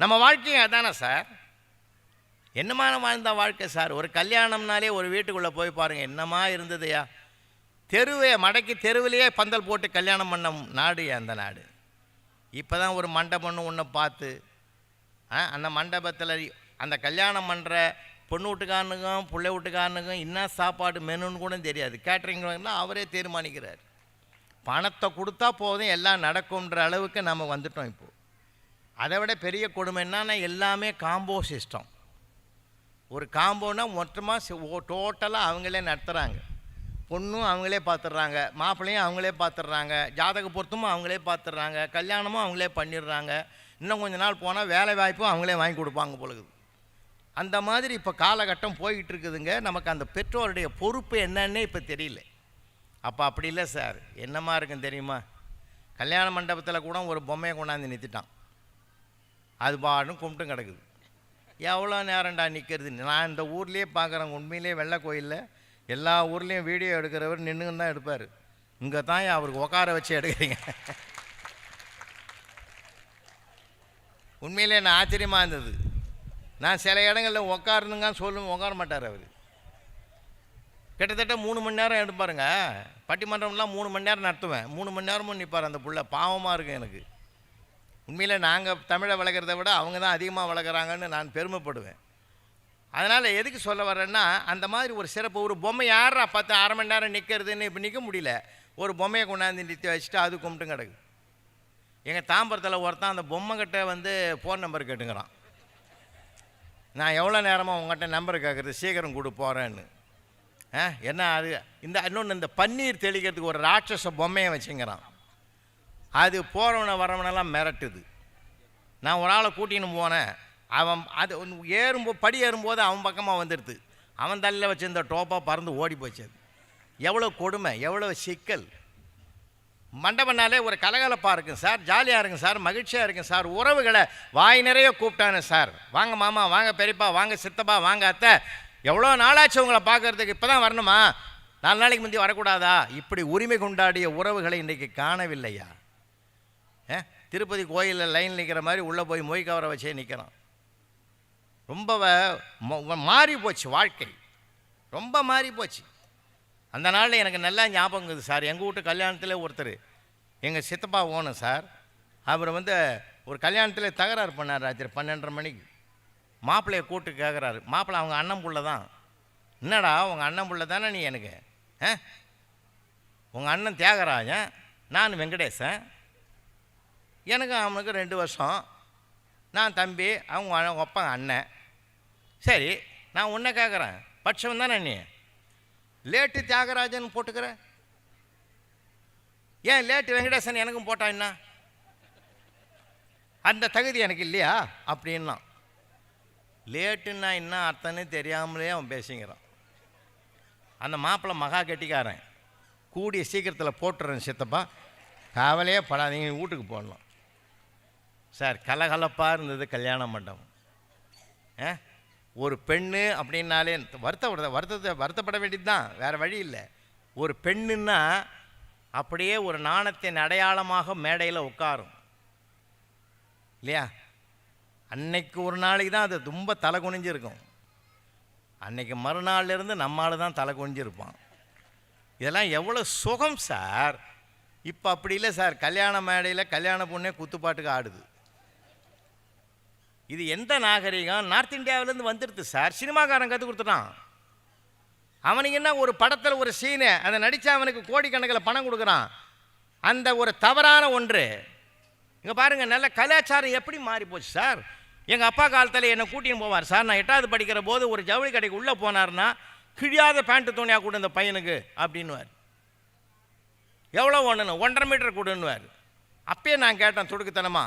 நம்ம வாழ்க்கையும் அதானே சார்? என்னமான வாழ்ந்த வாழ்க்கை சார். ஒரு கல்யாணம்னாலே ஒரு வீட்டுக்குள்ளே போய் பாருங்கள், என்னமா இருந்ததுயா. தெருவே மடக்கி தெருவிலேயே பந்தல் போட்டு கல்யாணம் பண்ண நாடு அந்த நாடு. இப்போ தான் ஒரு மண்டபம்னு ஒன்று பார்த்து அந்த மண்டபத்தில் அந்த கல்யாணம் பண்ணுற பொண்ணு வீட்டுக்காரனுக்கும் பிள்ளை வீட்டுக்காரனுக்கும் என்ன சாப்பாடு மெனுன்னு கூட தெரியாது. கேட்ரிங்லாம் அவரே தீர்மானிக்கிறார். பணத்தை கொடுத்தா போதும் எல்லாம் நடக்கும்ன்ற அளவுக்கு நம்ம வந்துட்டோம். இப்போது அதை விட பெரிய கொடுமை என்னன்னா, எல்லாமே காம்போ சிஸ்டம். ஒரு காம்போனா மொத்தமாக டோட்டலாக அவங்களே நடத்துகிறாங்க. பொண்ணும் அவங்களே பார்த்துட்றாங்க, மாப்பிள்ளையும் அவங்களே பார்த்துட்றாங்க, ஜாதக பொருத்தமும் அவங்களே பார்த்துட்றாங்க, கல்யாணமும் அவங்களே பண்ணிடுறாங்க. இன்னும் கொஞ்ச நாள் போனால் வேலை வாய்ப்பும் அவங்களே வாங்கி கொடுப்பாங்க பொழுது. அந்த மாதிரி இப்போ காலகட்டம் போய்கிட்டு இருக்குதுங்க. நமக்கு அந்த பெற்றோருடைய பொறுப்பு என்னன்னே இப்போ தெரியல. அப்போ அப்படி இல்லை சார். என்னமா இருக்குன்னு தெரியுமா? கல்யாண மண்டபத்தில் கூட ஒரு பொம்மையை கொண்டாந்து நிறுத்திட்டான். அது பாடும் கும்பிட்டும் கிடக்குது. எவ்வளோ நேரம்டா நிற்கிறது? நான் இந்த ஊர்லேயே பார்க்குறேன். உண்மையிலே வெள்ளை கோயிலில் எல்லா ஊர்லேயும் வீடியோ எடுக்கிறவர் நின்றுன்னு தான் எடுப்பார். இங்கே தான் அவருக்கு உட்கார வச்சு எடுக்கிறீங்க. உண்மையிலே நான் ஆச்சரியமாக இருந்தது. நான் சில இடங்களில் உட்காருந்துங்கன்னு சொல்லுங்க, உட்கார மாட்டார் அவர். கிட்டத்தட்ட 3 மணி நேரம் எடுப்பாருங்க. பட்டிமன்றம்லாம் 3 மணி நேரம் நடத்துவேன். 3 மணி நேரமும் நிற்பார் அந்த புள்ள. பாவமாக இருக்கும் எனக்கு. உண்மையில் நாங்கள் தமிழை வளர்க்குறத விட அவங்க தான் அதிகமாக வளர்க்குறாங்கன்னு நான் பெருமைப்படுவேன். அதனால் எதுக்கு சொல்ல வரேன்னா, அந்த மாதிரி ஒரு சிறப்பு. ஒரு பொம்மை யாரா 10 1/2 மணி நேரம் நிற்கிறதுன்னு இப்போ நிற்க முடியல. ஒரு பொம்மையை கொண்டாந்து நிறுத்தி வச்சுட்டு அது கும்பிட்டு கிடக்கு. எங்கள் தாம்பரத்தில் ஒருத்தான் அந்த பொம்மைக்கிட்ட வந்து ஃபோன் நம்பர் கேட்டுங்கிறான். நான் எவ்வளோ நேரமாக உங்கள்கிட்ட நம்பர் கேட்குறது, சீக்கிரம் கொடு போகிறேன்னு. என்ன அது இன்னொன்று இந்த பன்னீர் தெளிக்கிறதுக்கு ஒரு ராட்சச பொம்மையை வச்சுங்கிறான். அது போகிறவனை வரவனெல்லாம் மிரட்டுது. நான் ஒரு ஆளை கூட்டின்னு போனேன். அவன் அது படி ஏறும்போது அவன் பக்கமாக வந்துடுது. அவன் தலையில் வச்சு இந்த டோப்பாக பறந்து ஓடி போச்சு. அது எவ்வளோ கொடுமை, எவ்வளோ சிக்கல். மண்டபம்னாலே ஒரு கலகலப்பாக இருக்குங்க சார், ஜாலியாக இருக்குங்க சார், மகிழ்ச்சியாக இருக்குங்க சார். உறவுகளை வாய் நிறைய கூப்பிட்டானே சார். வாங்க மாமா, வாங்க பெரியப்பா, வாங்க சித்தப்பா, வாங்க அத்தை. எவ்வளோ நாளாச்சு உங்களை பார்க்குறதுக்கு, இப்போ தான் வரணுமா, 4 நாளைக்கு முந்தி வரக்கூடாதா? இப்படி உரிமை கொண்டாடிய உறவுகளை இன்றைக்கு காணவில்லையா? திருப்பதி கோயிலில் லைன் நிற்கிற மாதிரி உள்ளே போய் மொய் கவரை வச்சே நிற்கிறான். ரொம்ப மாறி போச்சு வாழ்க்கை, ரொம்ப மாறி போச்சு. அந்த நாளில் எனக்கு நல்லா ஞாபகம் இருக்குது சார். எங்கள் வீட்டு கல்யாணத்தில் ஒருத்தர் எங்கள் சித்தப்பா ஓணும் சார். அவர் வந்து ஒரு கல்யாணத்தில் தகராறு பண்ணார். ராத்திரி 12:30 மணிக்கு மாப்பிள்ளையை கூட்டு கேட்குறாரு. மாப்பிள்ளை அவங்க அண்ணன் புள்ள தான். என்னடா உங்கள் அண்ணன் புள்ள தானே நீ எனக்கு? உங்கள் அண்ணன் தியாகராஜன், நான் வெங்கடேசன். எனக்கு அவனுக்கு 2 வருஷம். நான் தம்பி, அவங்க ஒப்பங்க அண்ணன். சரி, நான் உன்னை கேட்குறேன், பட்சம் தானே நீ? லேட்டு தியாகராஜன் போட்டுக்கிற, ஏன் லேட்டு வெங்கடேசன் எனக்கும் போட்டா என்ன? அந்த தகுதி எனக்கு இல்லையா அப்படின்னா? லேட்டுன்னா என்ன அர்த்தம்னு தெரியாமலே அவன் பேசிக்கிறான். அந்த மாப்பிள்ளை மகா கெட்டிக்காரன். கூடிய சீக்கிரத்தில் போட்டுறேன் சித்தப்பா, காவலையே படாதீங்க, வீட்டுக்கு போடலாம் சார். கலகலப்பாக இருந்தது கல்யாண மண்டபம். ஒரு பெண்ணு அப்படின்னாலே வருத்தப்பட வேண்டியது தான், வேறு வழி இல்லை. ஒரு பெண்ணுன்னா அப்படியே ஒரு நாணத்தின் அடையாளமாக மேடையில் உட்காரும் இல்லையா? அன்னைக்கு ஒரு நாளைக்கு தான் அது ரொம்ப தலை குனிஞ்சிருக்கும். அன்னைக்கு மறுநாள்லேருந்து நம்மால் தான் தலை குனிஞ்சிருப்பான். இதெல்லாம் எவ்வளோ சுகம் சார். இப்போ அப்படி இல்லை சார். கல்யாண மேடையில் கல்யாண பொண்ணே குத்துப்பாட்டுக்கு ஆடுது. இது எந்த நாகரிகம்? நார்த் இந்தியாவிலேருந்து வந்துடுது சார். சினிமாக்காரன் கற்றுக் கொடுத்துட்டான். அவனுக்கு என்ன, ஒரு படத்தில் ஒரு சீனை அதை நடித்தா அவனுக்கு கோடிக்கணக்கில் பணம் கொடுக்குறான். அந்த ஒரு தவறான ஒன்று. இங்கே பாருங்கள், நல்ல கலாச்சாரம் எப்படி மாறி போச்சு சார். எங்கள் அப்பா காலத்தில் என்னை கூட்டின்னு போவார் சார். நான் 8வது படிக்கிற போது ஒரு ஜவுளி கடைக்கு உள்ளே போனார்னா, கிழியாத பேண்ட்டு துணியாக கூட இந்த பையனுக்கு அப்படின்னுவார். எவ்வளோ ஒன்றுன்னு? 1.5 மீட்டர் கொடுன்னுவார். அப்பயே நான் கேட்டேன் துடுக்குத்தனமா,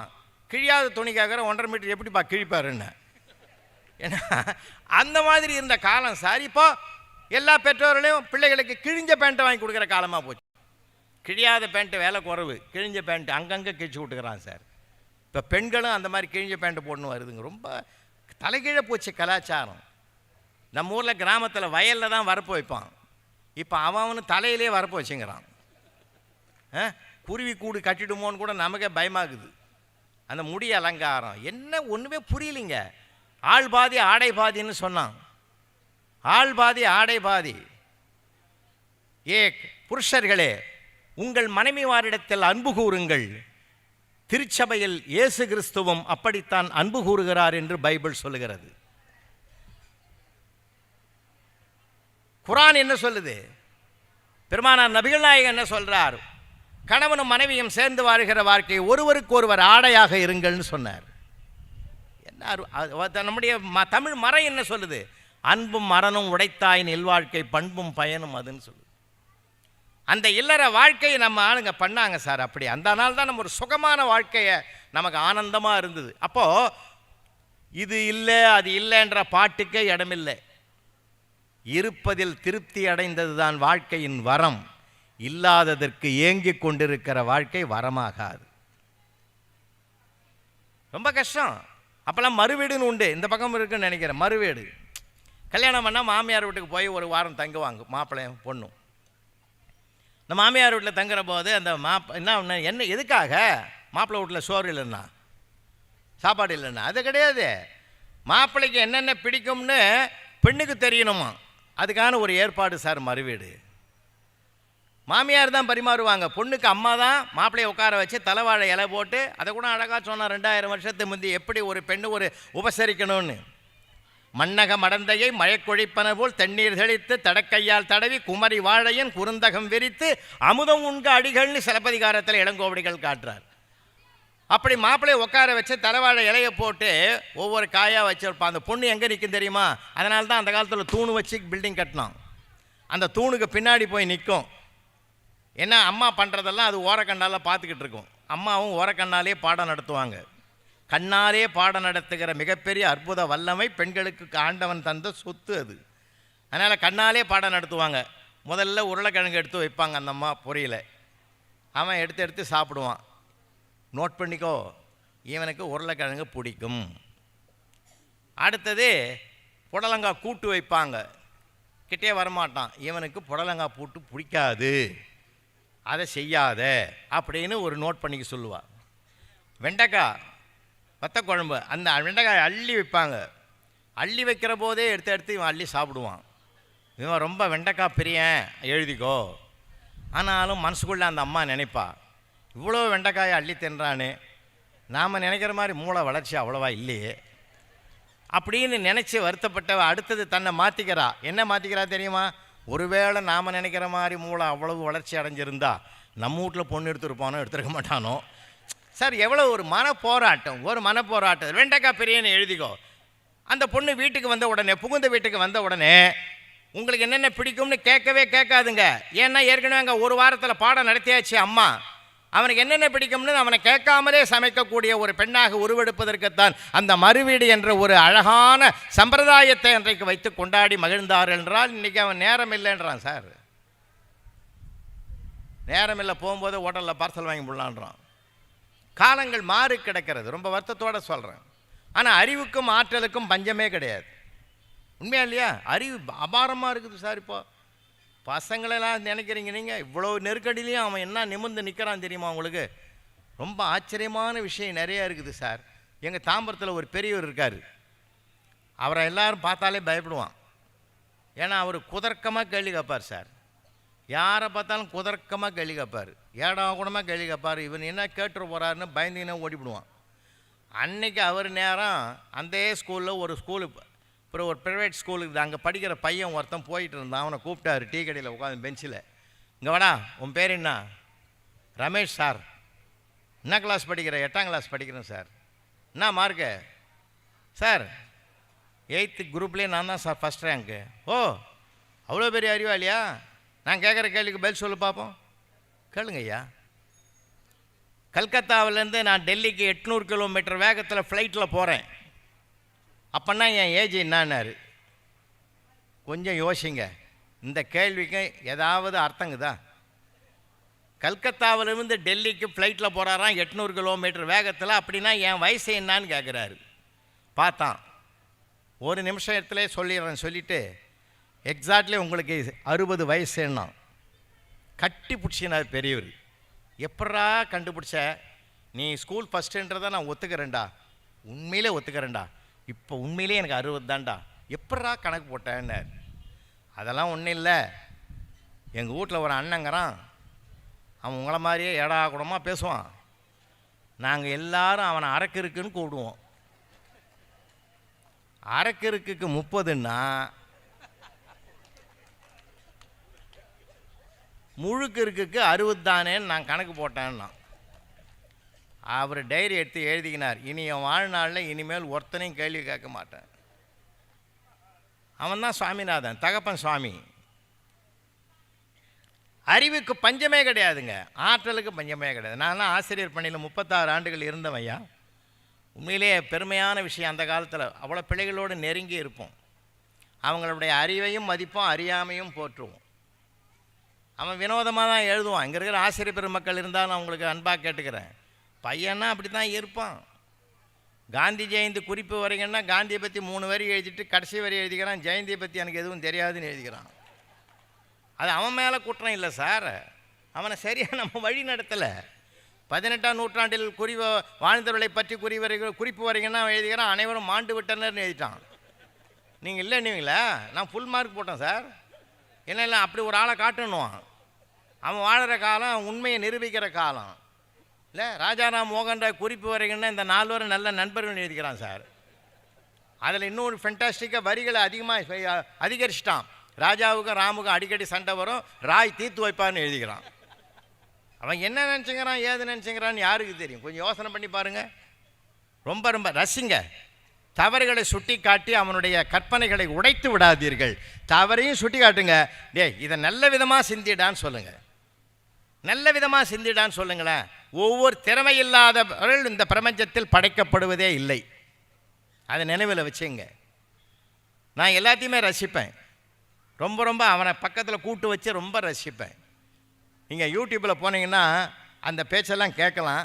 கிழியாத துணி கேட்குற 1.5 மீட்டர் எப்படிப்பா கிழிப்பாருன்னு. ஏன்னா அந்த மாதிரி இருந்த காலம் சார். இப்போ எல்லா பெற்றோர்களையும் பிள்ளைகளுக்கு கிழிஞ்ச பேண்ட்டை வாங்கி கொடுக்குற காலமாக போச்சு. கிழியாத பேண்ட்டு வேலை குறைவு, கிழிஞ்ச பேண்ட்டு அங்கங்கே கிழிச்சு விட்டுக்கிறான் சார். இப்போ பெண்களும் அந்த மாதிரி கிழிஞ்ச பேண்ட்டு போடணும் வருதுங்க. ரொம்ப தலைகீழ போச்சு கலாச்சாரம். நம்ம ஊரில் கிராமத்தில் வயலில் தான் வரப்பு வைப்பான். இப்போ அவனு தலையிலே வரப்பு வச்சுங்கிறான். குருவி கூடு கட்டிடுமோன்னு கூட நமக்கே பயமாகுது. அந்த முடி அலங்காரம் என்ன ஒன்றுமே புரியலிங்க. ஆள் பாதி ஆடை பாதின்னு சொன்னான். ஆள் பாதி ஆடை பாதி. புருஷர்களே, உங்கள் மனைவிமாரிடத்தில் அன்பு கூறுங்கள், திருச்சபையில் இயேசு கிறிஸ்துவும் அப்படித்தான் அன்பு கூறுகிறார் என்று பைபிள் சொல்லுகிறது. குர்ஆன் என்ன சொல்லுது? பெருமானார் நபிகள் நாயகம் என்ன சொல்றார்? கணவனும் மனைவியும் சேர்ந்து வாழ்கிற வாழ்க்கை ஒருவருக்கு ஒருவர் ஆடையாக இருங்கள்னு சொன்னார். என்ன நம்முடைய தமிழ் மறை என்ன சொல்லுது? அன்பும் மரணும் உடைத்தாயின் இல்வாழ்க்கை பண்பும் பயனும் அதுன்னு சொல்லுது. அந்த இல்லற வாழ்க்கையை நம்ம ஆளுங்க பண்ணாங்க சார். அப்படி அந்த நாள் தான் நம்ம ஒரு சுகமான வாழ்க்கையை நமக்கு ஆனந்தமாக இருந்தது. அப்போது இது இல்லை அது இல்லைன்ற பாட்டுக்கே இடமில்லை. இருப்பதில் திருப்தி அடைந்தது தான் வாழ்க்கையின் வரம். இல்லாததற்கு ஏங்கிக் கொண்டிருக்கிற வாழ்க்கை வரமாகாது. ரொம்ப கஷ்டம். அப்போல்லாம் மறுவீடுன்னு உண்டு, இந்த பக்கம் இருக்குன்னு நினைக்கிறேன். மறுவீடு கல்யாணம் பண்ணால் மாமியார் வீட்டுக்கு போய் ஒரு வாரம் தங்குவாங்க மாப்பிள்ளையும் பொண்ணும். இந்த மாமியார் வீட்டில் தங்குற போது அந்த என்ன எதுக்காக? மாப்பிள்ளை வீட்டில் சோறு இல்லைன்னா, சாப்பாடு இல்லைன்னா அது கிடையாது. மாப்பிள்ளைக்கு என்னென்ன பிடிக்கும்னு பெண்ணுக்கு தெரியணுமா, அதுக்கான ஒரு ஏற்பாடு சார் மறுவீடு. மாமியார் தான் பரிமாறுவாங்க, பொண்ணுக்கு அம்மா தான் மாப்பிள்ளையை உட்கார வச்சு தலைவாழை இலை போட்டு, அதை கூட அழகாக சொன்னால் 2000 வருஷத்துக்கு முந்தி எப்படி ஒரு பெண்ணு ஒரு உபசரிக்கணும்னு. மண்ணக மடந்தையை மழைக்கொழிப்பன போல் தண்ணீர் தெளித்து தடக்கையால் தடவி குமரி வாழையன் குறுந்தகம் விரித்து அமுதம் உண்க அடிகள்னு சிலப்பதிகாரத்தில் இளங்கோவடிகள் காட்டுறார். அப்படி மாப்பிள்ளையை உட்கார வச்சு தலைவாழை இலையை போட்டு ஒவ்வொரு காயாக வச்சுருப்பான். அந்த பொண்ணு எங்கே நிற்கும் தெரியுமா? அதனால தான் அந்த காலத்தில் தூணு வச்சு பில்டிங் கட்டினோம். அந்த தூணுக்கு பின்னாடி போய் நிற்கும். ஏன்னா அம்மா பண்ணுறதெல்லாம் அது ஓரக்கண்ணால் பார்த்துக்கிட்டு இருக்கும். அம்மாவும் ஓரக்கண்ணாலே பாடம் நடத்துவாங்க. கண்ணாலே பாடம் நடத்துகிற மிகப்பெரிய அற்புத வல்லமை பெண்களுக்கு ஆண்டவன் தந்த சொத்து அது. அதனால் கண்ணாலே பாடம் நடத்துவாங்க. முதல்ல உருளைக்கிழங்கு எடுத்து வைப்பாங்க அந்த அம்மா பொரியல. அவன் எடுத்து எடுத்து சாப்பிடுவான். நோட் பண்ணிக்கோ, இவனுக்கு உருளைக்கிழங்கு பிடிக்கும். அடுத்தது புடலங்காய் கூட்டு வைப்பாங்க. கிட்டே வரமாட்டான், இவனுக்கு புடலங்காய் கூட்டு பிடிக்காது, அதை செய்யாத அப்படின்னு ஒரு நோட் பண்ணிக்க சொல்லுவாள். வெண்டைக்காய் வத்த குழம்பு, அந்த வெண்டைக்காய் அள்ளி வைப்பாங்க. அள்ளி வைக்கிற போதே எடுத்து எடுத்து இவன் அள்ளி சாப்பிடுவான். இவன் ரொம்ப வெண்டைக்காய் பிரியன், எழுதிக்கோ. ஆனாலும் மனசுக்குள்ளே அந்த அம்மா நினைப்பா, இவ்வளோ வெண்டைக்காயை அள்ளி தின்றானே, நாம் நினைக்கிற மாதிரி மூளை வளர்ச்சி அவ்வளோவா இல்லையே அப்படின்னு நினச்சி வருத்தப்பட்ட அடுத்தது தன்னை மாற்றிக்கிறா. என்ன மாற்றிக்கிறா தெரியுமா? ஒருவேளை நாம் நினைக்கிற மாதிரி மூளை அவ்வளவு வளர்ச்சி அடைஞ்சிருந்தா நம்ம வீட்டில் பொண்ணு எடுத்துருப்பானோ எடுத்துருக்க மாட்டானோ. சார் எவ்வளோ ஒரு மனப்போராட்டம், ஒரு மனப்போராட்டம். வெண்டைக்காய் பிரியன்னு எழுதிக்கோ. அந்த பொண்ணு வீட்டுக்கு வந்த உடனே, புகுந்த வீட்டுக்கு வந்த உடனே உங்களுக்கு என்னென்ன பிடிக்கும்னு கேட்கவே கேட்காதுங்க. ஏன்னா ஏற்கனவே அங்கே ஒரு வாரத்தில் பாடம் நடத்தியாச்சு அம்மா. அவனுக்கு என்னென்ன பிடிக்கும்னு அவனை கேட்காமலே சமைக்கக்கூடிய ஒரு பெண்ணாக உருவெடுப்பதற்குத்தான் அந்த மறுவீடு என்ற ஒரு அழகான சம்பிரதாயத்தை அன்றைக்கு வைத்து கொண்டாடி மகிழ்ந்தார்கள் என்றால், இன்றைக்கி அவன் நேரம் இல்லைன்றான் சார். நேரம் இல்லை, போகும்போது ஹோட்டலில் பார்சல் வாங்கி போடலான்றான். காலங்கள் மாறி கிடக்கிறது, ரொம்ப வருத்தத்தோடு சொல்கிறேன். ஆனால் அறிவுக்கும் ஆற்றலுக்கும் பஞ்சமே கிடையாது. உண்மையா இல்லையா? அறிவு அபாரமாக இருக்குது சார். இப்போ பசங்களெல்லாம் நினைக்கிறீங்க நீங்கள், இவ்வளோ நெருக்கடிலையும் அவன் என்ன நிமிர்ந்து நிற்கிறான் தெரியுமா உங்களுக்கு? ரொம்ப ஆச்சரியமான விஷயம் நிறையா இருக்குது சார். எங்கள் தாம்பரத்தில் ஒரு பெரியவர் இருக்கார். அவரை எல்லாரும் பார்த்தாலே பயப்படுவான். ஏன்னா அவர் குதர்க்கமாக கேள்வி கேட்பார் சார். யாரை பார்த்தாலும் குதர்க்கமாக கேள்வி கேட்பார், ஏடா கூடமாக கேள்வி கேட்பார். இவன் என்ன கேட்டுற போகிறாருன்னு பயந்துக்கினே ஓடிவிடுவான். அன்றைக்கி அவர் நேரம் அந்த ஸ்கூலில் ஒரு ஸ்கூலுக்கு, அப்புறம் ஒரு ப்ரைவேட் ஸ்கூலுக்கு அங்கே படிக்கிற பையன் ஒருத்தன் போயிட்டு இருந்தான். அவனை கூப்பிட்டாரு டீ கடையில் உட்காந்து பெஞ்சில். இங்கே வாடா, உன் பேர் என்ன? ரமேஷ் சார். என்ன கிளாஸ் படிக்கிற? 8ஆம் கிளாஸ் படிக்கிறேன் சார். என்ன மார்க்கு? சார் 8th குரூப்லேயே நான் தான் சார் ஃபஸ்ட் ரேங்க்கு. ஓ, அவ்வளோ பெரிய அறிவாளியா? நான் கேட்குற கேள்விக்கு பதில் சொல்லு பார்ப்போம். கேளுங்க ஐயா. கல்கத்தாவிலேருந்து நான் டெல்லிக்கு 800 கிலோமீட்டர் வேகத்தில் ஃப்ளைட்டில் போகிறேன். அப்போன்னா என் ஏஜ் என்னான்னாரு. கொஞ்சம் யோசிங்க, இந்த கேள்விக்கு ஏதாவது அர்த்தங்குதா? கல்கத்தாவிலிருந்து டெல்லிக்கு ஃப்ளைட்டில் போகிறாராம் 800 கிலோமீட்டர் வேகத்தில். அப்படின்னா என் வயசு என்னான்னு கேட்குறாரு. பார்த்தான், ஒரு நிமிஷத்துலேயே சொல்லிடுறேன். சொல்லிவிட்டு எக்ஸாக்ட்லி உங்களுக்கு 60 வயசு என்ன கட்டி பிடிச்சினார் பெரியவர். எப்படா கண்டுபிடிச்ச? நீ ஸ்கூல் ஃபஸ்ட்டுன்றதை நான் ஒத்துக்கிறேன்டா, உண்மையிலே ஒத்துக்கிறேன்டா. இப்போ உண்மையிலே எனக்கு 60 தான்டா. எப்படா கணக்கு போட்டேன்னு. அதெல்லாம் ஒன்றும் இல்லை. எங்கள் வீட்டில் ஒரு அண்ணங்கிறான், அவன் உங்களை மாதிரியே ஏடா கூடமாக பேசுவான். நாங்கள் எல்லாரும் அவனை அரக்கிருக்குன்னு கூப்பிடுவோம். அரக்கிருக்குக்கு 30ன்னா முழுக்கிருக்குக்கு 60 தானேன்னு நான் கணக்கு போட்டேன்னா. அவர் டைரி எடுத்து எழுதிக்கினார், இனி என் வாழ்நாளில் இனிமேல் ஒருத்தனையும் கேள்வி கேட்க மாட்டேன். அவன் தான் சுவாமிநாதன், தகப்பன் சுவாமி. அறிவுக்கு பஞ்சமே கிடையாதுங்க, ஆற்றலுக்கு பஞ்சமே கிடையாது. நான்லாம் ஆசிரியர் பணியில் 36 ஆண்டுகள் இருந்தவையா. உண்மையிலே பெருமையான விஷயம். அந்த காலத்தில் அவ்வளோ பிள்ளைகளோடு நெருங்கி இருப்போம். அவங்களுடைய அறிவையும் மதிப்போம், அறியாமையும் போற்றுவோம். அவன் வினோதமாக தான் எழுதுவான். இங்கே இருக்கிற ஆசிரியர் பெருமக்கள் இருந்தாலும் அவங்களுக்கு அன்பாக கேட்டுக்கிறேன், பையன்னா அப்படி தான் இருப்பான். காந்தி ஜெயந்தி குறிப்பு வரைங்கன்னா காந்தியை பற்றி 3 வரி எழுதிட்டு கடைசி வரி எழுதிக்கிறான், ஜெயந்தியை பற்றி எனக்கு எதுவும் தெரியாதுன்னு எழுதிக்கிறான். அது அவன் மேலே குற்றம் இல்லை சார், அவனை சரியாக நம்ம வழி நடத்தலை. 18ஆம் நூற்றாண்டில் வாழ்ந்தவர்களை பற்றி குறிப்பு வரைங்கன்னா அவன் எழுதிக்கிறான், அனைவரும் மாண்டு விட்டனர்னு எழுதிட்டான். நீங்கள் இல்லைன்னுவீங்களா? நான் ஃபுல் மார்க் போட்டேன் சார். என்ன இல்லை, அப்படி ஒரு ஆளை காட்டணும். அவன் வாழ்கிற காலம் உண்மையை நிரூபிக்கிற காலம் இல்லை. ராஜாராம் மோகன் ராய் குறிப்பு வரைங்கன்னா இந்த 4 வரை நல்ல நண்பர்கள் எழுதிக்கிறான் சார். அதில் இன்னொரு ஃபென்டாஸ்டிக்காக வரிகளை அதிகரிச்சிட்டான். ராஜாவுக்கும் ராமுக்கும் அடிக்கடி சண்டை வரும், ராய் தீர்த்து வைப்பான்னு எழுதிக்கிறான். அவன் என்ன நினச்சிங்கிறான் ஏது நினச்சிங்கிறான்னு யாருக்கு தெரியும்? கொஞ்சம் யோசனை பண்ணி பாருங்கள். ரொம்ப ரொம்ப ரசிங்க. தவறுகளை சுட்டி காட்டி அவனுடைய கற்பனைகளை உடைத்து விடாதீர்கள். தவறையும் சுட்டி காட்டுங்க. இதை நல்ல விதமாக சிந்திடான்னு சொல்லுங்கள், நல்ல விதமாக சிந்திடான்னு சொல்லுங்களேன். ஒவ்வொரு திறமையில்லாதவர்கள் இந்த பிரபஞ்சத்தில் படைக்கப்படுவதே இல்லை. அதை நினைவில் வச்சுங்க. நான் எல்லாத்தையுமே ரசிப்பேன். ரொம்ப ரொம்ப அவனை பக்கத்தில் கூட்டு வச்சு ரொம்ப ரசிப்பேன். நீங்கள் யூடியூப்பில் போனீங்கன்னா அந்த பேச்செல்லாம் கேட்கலாம்.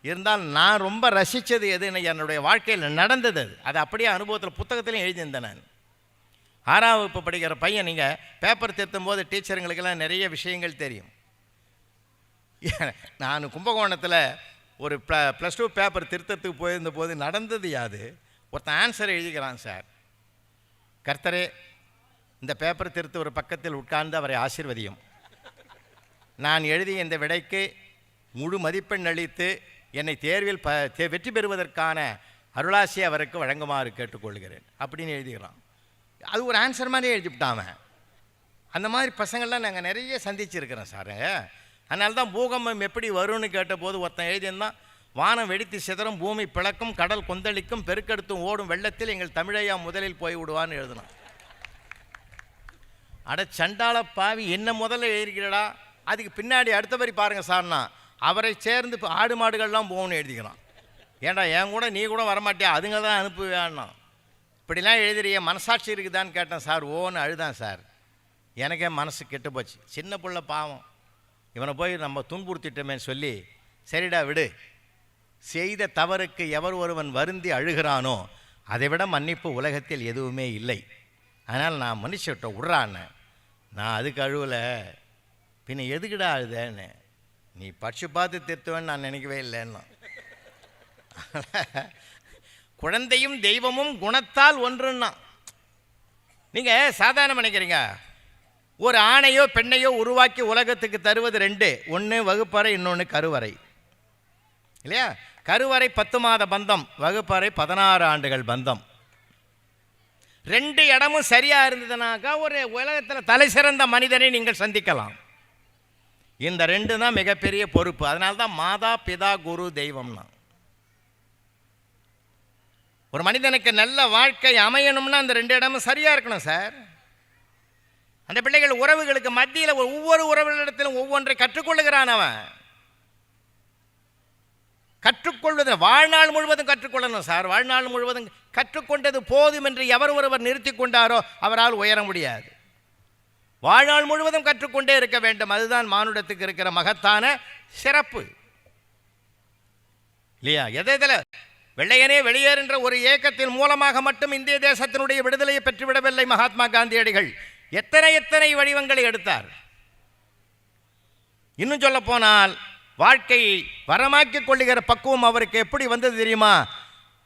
இருந்தாலும் நான் ரொம்ப ரசித்தது எதுன்னு என்னுடைய வாழ்க்கையில் நடந்தது. அது அப்படியே அனுபவத்தில் புத்தகத்திலையும் எழுதியிருந்தேன். நான் 6ஆம் வகுப்பு படிக்கிற பையன். நீங்கள் பேப்பர் திருத்தும் போது டீச்சருங்களுக்கெல்லாம் நிறைய விஷயங்கள் தெரியும். நான் கும்பகோணத்தில் ஒரு +2 பேப்பர் திருத்தத்துக்கு போயிருந்த போது நடந்தது யாது. ஒருத்தன் ஆன்சர் எழுதிக்கிறான், சார் கர்த்தரே இந்த பேப்பர் திருத்த ஒரு பக்கத்தில் உட்கார்ந்து அவரை ஆசீர்வதியும். நான் எழுதிய இந்த விடைக்கு முழு மதிப்பெண் அளித்து என்னை தேர்வில் வெற்றி பெறுவதற்கான அருளாசி அவருக்கு வழங்குமாறு கேட்டுக்கொள்கிறேன் அப்படின்னு எழுதிக்கிறான். அது ஒரு ஆன்சர் மாதிரி எழுதிவிட்டான். அந்த மாதிரி பசங்கள்லாம் நாங்கள் நிறைய சந்திச்சிருக்கிறோம் சார். அதனால தான் பூகம்பம் எப்படி வரும்னு கேட்டபோது ஒருத்தன் எழுதியிருந்தான், வானம் வெடித்து சிதறும், பூமி பிளக்கும், கடல் கொந்தளிக்கும், பெருக்கெடுத்தும் ஓடும் வெள்ளத்தில் எங்கள் தமிழையா முதலில் போய் விடுவான்னு எழுதினான். அட சண்டாள பாவி, என்ன முதல்ல எழுதிக்கிறடா. அதுக்கு பின்னாடி அடுத்த வரி பாருங்கள் சார்னா, அவரை சேர்ந்து ஆடு மாடுகள்லாம் போகணும்னு எழுதிக்கிறான். ஏன்டா என் கூட நீ கூட வரமாட்டியா, அதுங்க தான் அனுப்புவேன்னா. இப்படிலாம் எழுதுறிய மனசாட்சி இருக்குதான்னு கேட்டேன் சார். ஓன்னு அழுதான் சார். எனக்கே மனசு கெட்டு போச்சு. சின்ன பிள்ளை பாவம், இவனை போய் நம்ம துன்புறுத்திட்டோமேன்னு சொல்லி, சரிடா விடு, செய்த தவறுக்கு எவர் ஒருவன் வருந்தி அழுகிறானோ அதை விட மன்னிப்பு உலகத்தில் எதுவுமே இல்லை. அதனால் நான் மன்னிச்சுட்ட விட்றான்னு. நான் அதுக்கு அழுவலை, பின்ன எதுக்குடா அழுதேன்னு. நீ படிச்சு பார்த்து திருத்துவேன்னு நான் நினைக்கவே இல்லைன்னா. குழந்தையும் தெய்வமும் குணத்தால் ஒன்றுன்னா. நீங்கள் சாதாரண நினைக்கிறீங்க. ஒரு ஆணையோ பெண்ணையோ உருவாக்கி உலகத்துக்கு தருவது 2. ஒன்று வகுப்பறை, இன்னொன்று கருவறை இல்லையா? கருவறை 10 மாத பந்தம், வகுப்பறை 16 ஆண்டுகள் பந்தம். 2 இடமும் சரியாக இருந்ததுனாக்கா ஒரு உலகத்தில் தலை சிறந்த மனிதனை நீங்கள் சந்திக்கலாம். இந்த 2 தான் மிகப்பெரிய பொறுப்பு. அதனால தான் மாதா பிதா குரு தெய்வம்னா. ஒரு மனிதனுக்கு நல்ல வாழ்க்கை அமையணும்னா அந்த 2 இடமும் சரியாக இருக்கணும் சார். அந்த பிள்ளைகள் உறவுகளுக்கு மத்தியில் ஒவ்வொரு உறவுகளிடத்திலும் ஒவ்வொன்றை கற்றுக்கொள்ளுகிறான். அவன் கற்றுக்கொள்வது வாழ்நாள் முழுவதும் கற்றுக்கொள்ளணும் சார். வாழ்நாள் முழுவதும் கற்றுக்கொண்டது போதும் என்று எவர் ஒருவர் நிறுத்தி கொண்டாரோ அவரால் உயர முடியாது. வாழ்நாள் முழுவதும் கற்றுக்கொண்டே இருக்க வேண்டும். அதுதான் மானுடத்துக்கு இருக்கிற மகத்தான சிறப்பு இல்லையா? எதில் வெள்ளையனே வெளியேறுகின்ற ஒரு இயக்கத்தின் மூலமாக மட்டும் இந்திய தேசத்தினுடைய விடுதலையை பெற்றுவிடவில்லை மகாத்மா காந்தியடிகள். எத்தனை எத்தனை வடிவங்களை எடுத்தார். இன்னும் சொல்ல போனால் வாழ்க்கையை வரமாக்கிக் கொள்ளுகிற பக்குவம் அவருக்கு எப்படி வந்தது தெரியுமா?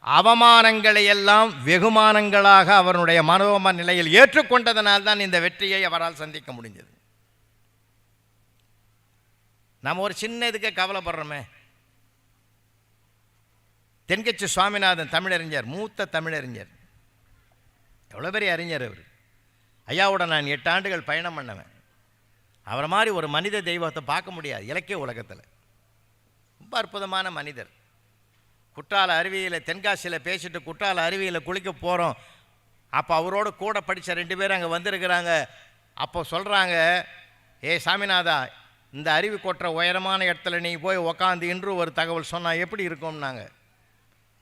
அவமானங்களை எல்லாம் வெகுமானங்களாக அவருடைய மனோம நிலையில் ஏற்றுக்கொண்டதனால் தான் இந்த வெற்றியை அவரால் சந்திக்க முடிஞ்சது. நம்ம ஒரு சின்ன இதுக்கு கவலைப்படுறோமே. தென்கட்சி சுவாமிநாதன் தமிழறிஞர், மூத்த தமிழறிஞர், எவ்வளோ பெரிய அறிஞர் அவர். ஐயாவோட நான் 8 ஆண்டுகள் பயணம் பண்ணவேன். அவரை மாதிரி ஒரு மனித தெய்வத்தை பார்க்க முடியாது இலக்கிய உலகத்தில். ரொம்ப அற்புதமான மனிதர். குற்றால அருவியில், தென்காசியில் பேசிட்டு குற்றால அருவியில் குளிக்க போகிறோம். அப்போ அவரோட கூட படித்த 2 பேர் அங்கே வந்திருக்கிறாங்க. அப்போ சொல்கிறாங்க, ஏ சாமிநாதா, இந்த அருவி கொட்டுற உயரமான இடத்துல நீ போய் உக்காந்து இன்று ஒரு தகவல் சொன்னால் எப்படி இருக்கும்னாங்க.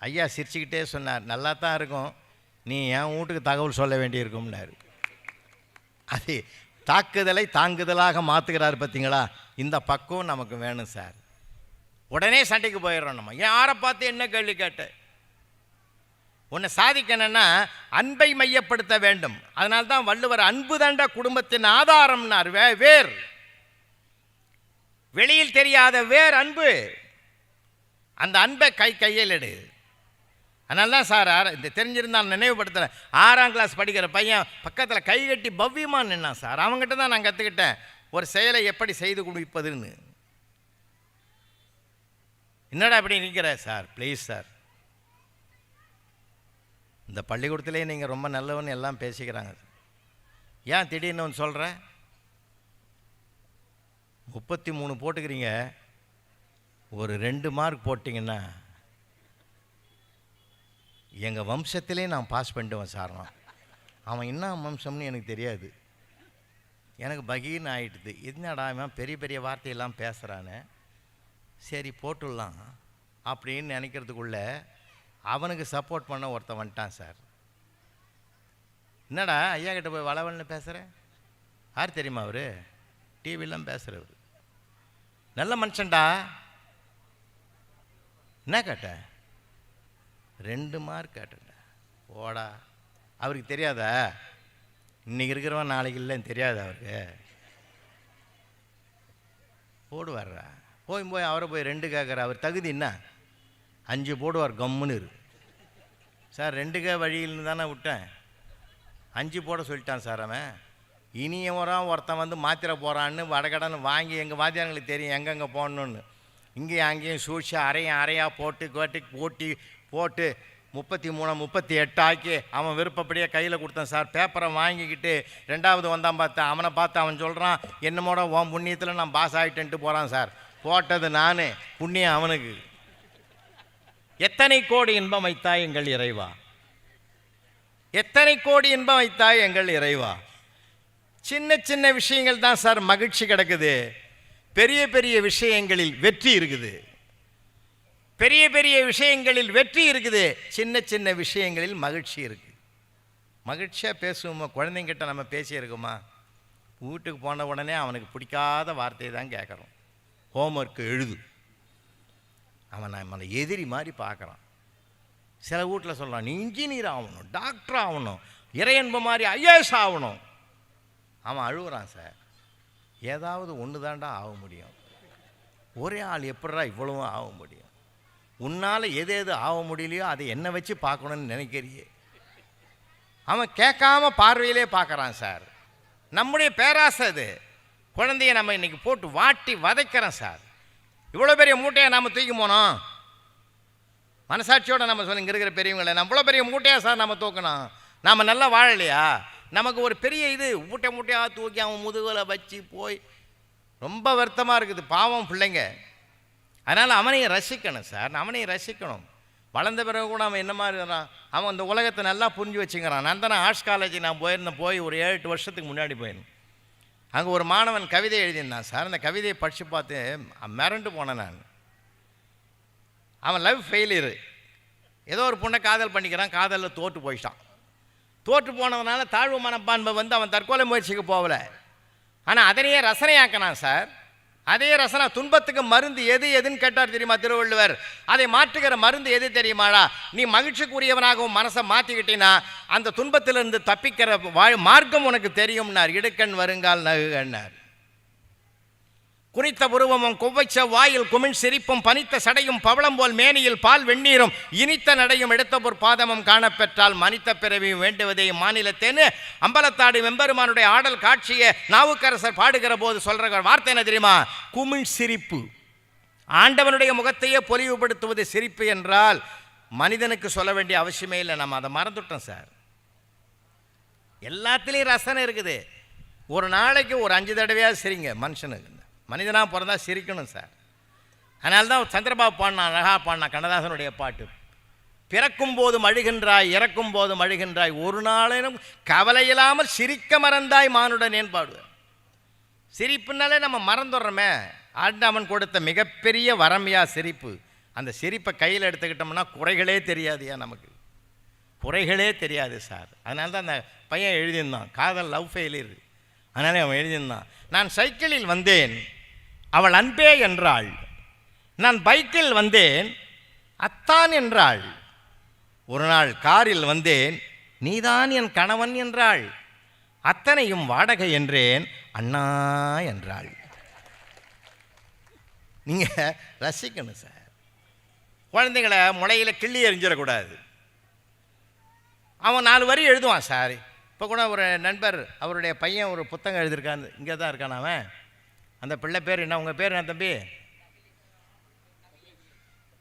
ஐயா சிரிச்சுக்கிட்டே சொன்னார், நல்லா தான் இருக்கும், நீ என் வீட்டுக்கு தகவல் சொல்ல வேண்டியிருக்கும்னாரு. அது தாக்குதலை தாங்குதலாக மாற்றுகிறார் பார்த்தீங்களா? இந்த பக்குவம் நமக்கு வேணும் சார். உடனே சண்டைக்கு போயிடுறோம். நம்ம யாரை பார்த்து என்ன கேள்வி கேட்ட? உன்னை சாதிக்கணும்னா அன்பை மையப்படுத்த வேண்டும். அதனால தான் வள்ளுவர் அன்பு தாண்டா குடும்பத்தின் ஆதாரம்னார். வேர், வெளியில் தெரியாத வேர் அன்பு. அந்த அன்பை கையில் எடு. அதனால தான் சார், இந்த தெரிஞ்சிருந்தால் நினைவுபடுத்துகிறேன், 6ஆம் கிளாஸ் படிக்கிற பையன் பக்கத்தில் கை கட்டி பவ்யமாக நின்னான் சார். அவங்ககிட்ட தான் நான் கற்றுக்கிட்டேன் ஒரு செயலை எப்படி செய்து கொடுப்பதுன்னு. என்னடா அப்படி நிற்கிற சார், ப்ளீஸ் சார். இந்த பள்ளிக்கூடத்திலே நீங்கள் ரொம்ப நல்லவன்னு எல்லாம் பேசிக்கிறாங்க. ஏன் திடீர்னு ஒன்று சொல்கிறேன்? 33 போட்டுக்கிறீங்க, ஒரு 2 மார்க் போட்டிங்கன்னா எங்கள் வம்சத்திலே நான் பாஸ் பண்ணிடுவேன் சார். அவன் என்ன வம்சம்னு எனக்கு தெரியாது. எனக்கு பகீர்னு ஆகிட்டுது. என்னடா அவன் பெரிய பெரிய வார்த்தையெல்லாம் பேசுகிறானே, சரி போட்டுடலாம் அப்படின்னு நினைக்கிறதுக்குள்ள அவனுக்கு சப்போர்ட் பண்ண ஒருத்தன் வந்துட்டான் சார். என்னடா ஐயா கிட்ட போய் வளவல்னு பேசுகிறேன்? யார் தெரியுமா அவர்? டிவிலாம் பேசுகிறவர், நல்ல மனுஷன்டா. என்ன கேட்ட? 2 மார்க் கேட்டேன்டா. ஓடா, அவருக்கு தெரியாதா? இன்றைக்கி இருக்கிறவன் நாளைக்கு இல்லைன்னு தெரியாது அவருக்கு. போடுவார்ரா. போய் அவரை போய் 2 கேட்குற. அவர் தகுதி என்ன? 5 போடுவார் கம்முன்னு இரு சார். 2 வழியில்னு தானே விட்டேன், 5 போட சொல்லிட்டான் சார். அவன் இனியவரான் ஒருத்தன் வந்து மாத்திர போகிறான்னு வடகடன்னு வாங்கி எங்கள் வாத்தியாரங்களுக்கு தெரியும் எங்கெங்கே போடணுன்னு. இங்கேயும் அங்கேயும் சூழ்ச்சி அரையாக போட்டு போட்டு 33 38 ஆக்கி அவன் விருப்பப்படியே கையில் கொடுத்தான் சார். பேப்பரை வாங்கிக்கிட்டு 2வது வந்தான் பார்த்தேன். அவனை பார்த்து அவன் சொல்கிறான், என்னமோட உன் புண்ணியத்தில் நான் பாஸ் ஆகிட்டேன்ட்டு போகிறான் சார். போட்டது நான், புண்ணியம் அவனுக்கு. எத்தனை கோடி இன்பம் வைத்தாய் எங்கள் இறைவா, எத்தனை கோடி இன்பம் வைத்தாய் எங்கள் இறைவா. சின்ன சின்ன விஷயங்கள் தான் சார் மகிழ்ச்சி கிடக்குது. பெரிய பெரிய விஷயங்களில் வெற்றி இருக்குது. பெரிய பெரிய விஷயங்களில் வெற்றி இருக்குது, சின்ன சின்ன விஷயங்களில் மகிழ்ச்சி இருக்குது. மகிழ்ச்சியாக பேசுவோமா? குழந்தைங்கிட்ட நம்ம பேசியிருக்கோமா? வீட்டுக்கு போன உடனே அவனுக்கு பிடிக்காத வார்த்தையை தான் கேட்குறோம். ஹோம்ஒர்க்கு எழுது, அவன் நம்மளை எதிரி மாதிரி பார்க்குறான். சில வீட்டில் சொல்கிறான், நீ இன்ஜினியர் ஆகணும், டாக்டர் ஆகணும், இறையன்பு மாதிரி ஐஏஎஸ் ஆகணும். அவன் அழுகுறான் சார். ஏதாவது ஒன்று தாண்டா ஆக முடியும். ஒரே ஆள் எப்படா இவ்வளவும் ஆக முடியும்? உன்னால் எது எது ஆக முடியலையோ அதை என்ன வச்சு பார்க்கணுன்னு நினைக்கிறியே. அவன் கேட்காம பார்வையிலே பார்க்குறான் சார். நம்முடைய பேராசை அது. குழந்தைய நம்ம இன்றைக்கி போட்டு வாட்டி வதைக்கிறோம் சார். இவ்வளோ பெரிய மூட்டையை நம்ம தூக்கி போனோம். மனசாட்சியோடு நம்ம சொல்லுங்க, இருக்கிற பெரியவங்களை, நம்ம இவ்வளோ பெரிய மூட்டையாக சார் நம்ம தூக்கணும். நாம் நல்லா வாழலையா? நமக்கு ஒரு பெரிய இது மூட்டையாக தூக்கி அவன் முதுகில் வச்சு போய் ரொம்ப வருத்தமாக இருக்குது. பாவம் பிள்ளைங்க. அதனால் அவனையும் ரசிக்கணும் சார், அவனையும் ரசிக்கணும். வளர்ந்த பிறகு கூட அவன் என்ன மாதிரி இருக்கிறான், அவன் அந்த உலகத்தை நல்லா புரிஞ்சு வச்சுக்கிறான். நந்தனா ஆர்ட்ஸ் காலேஜ் நான் போய் ஒரு 7-8 வருஷத்துக்கு முன்னாடி போயிருந்தேன். அங்கே ஒரு மாணவன் கவிதை எழுதியிருந்தான் சார். அந்த கவிதையை படித்து பார்த்து மிரண்டு போனேன் நான். அவன் லவ் ஃபெயிலியரு, ஏதோ ஒரு பொண்ணை காதல் பண்ணிக்கிறான், காதலில் தோற்று போயிட்டான். தோற்று போனதுனால தாழ்வு மனப்பான்மை வந்து அவன் தற்கொலை முயற்சிக்கு போகலை. ஆனால் அதனையே ரசனையாக்கினான் சார். அதே ரசனை, துன்பத்துக்கு மருந்து எதுன்னு கேட்டார் தெரியுமா திருவள்ளுவர்? அதை மாற்றுகிற மருந்து எது தெரியுமாடா? நீ மகிழ்ச்சிக்குரியவனாகவும் மனசை மாற்றிக்கிட்டீன்னா அந்த துன்பத்திலிருந்து தப்பிக்கிற மார்க்கம் உனக்கு தெரியும்னார். இடுக்கண் வருங்கால் நகுகன்னார். குறித்த புருவமும் கொவ்வைச்ச வாயில் குமிழ் சிரிப்பும் பனித்த சடையும் பவளம் போல் மேனியில் பால் வெந்நீரும் இனித்த நடையும் எடுத்த பொற்பாதமும் காணப்பெற்றால் மனித பிறவியும் வேண்டுவதே மாநிலத்தேன்னு அம்பலத்தாடி வெம்பெருமானுடைய ஆடல் காட்சியை நாவுக்கரசர் பாடுகிற போது சொல்ற வார்த்தை என்ன தெரியுமா? குமிழ் சிரிப்பு. ஆண்டவனுடைய முகத்தையே பொலிவுபடுத்துவது சிரிப்பு என்றால் மனிதனுக்கு சொல்ல வேண்டிய அவசியமே இல்லை. நம்ம அதை மறந்துட்டோம் சார். எல்லாத்துலேயும் ரசனை இருக்குது. ஒரு நாளைக்கு ஒரு 5 தடவையாக சிரிங்க. மனுஷனுக்கு மனிதனாக பிறந்தா சிரிக்கணும் சார். அதனால தான் சந்திரபாபு பாடினா, அழகா பாடினா கண்ணதாசனுடைய பாட்டு, பிறக்கும் போதும் அழுகின்றாய் இறக்கும் போதும் அழுகின்றாய் ஒரு நாளிலும் கவலையில்லாமல் சிரிக்க மறந்தாய் மானுடனேன்னு பாடுவேன். சிரிப்புனாலே நம்ம மறந்துடுறோமே. ஆண்டவன் கொடுத்த மிகப்பெரிய வரமையா சிரிப்பு. அந்த சிரிப்பை கையில் எடுத்துக்கிட்டோம்னா குறைகளே தெரியாதுயா, நமக்கு குறைகளே தெரியாது சார். அதனால தான் அந்த பையன் எழுதியிருந்தான், காதல் லவ் ஃபெயிலியர். அதனாலே அவன் எழுதியிருந்தான், நான் சைக்கிளில் வந்தேன் அவள் அன்பே என்றாள், நான் பைக்கில் வந்தேன் அத்தான் என்றாள், ஒரு நாள் காரில் வந்தேன் நீதான் என் கணவன் என்றாள், அத்தனையும் வாடகை என்றேன் அண்ணா என்றாள். நீங்கள் ரசிக்கணும் சார். குழந்தைங்களை முளையில் கிள்ளி எறிஞ்சிடக்கூடாது. அவன் 4 வரி எழுதுவான் சார். இப்போ கூட ஒரு நண்பர், அவருடைய பையன் ஒரு புத்தகம் எழுதியிருக்கான், இங்கே தான் இருக்கான் அவன். அந்த பிள்ளை பேர் என்ன? உங்கள் பேர் என்ன தம்பி?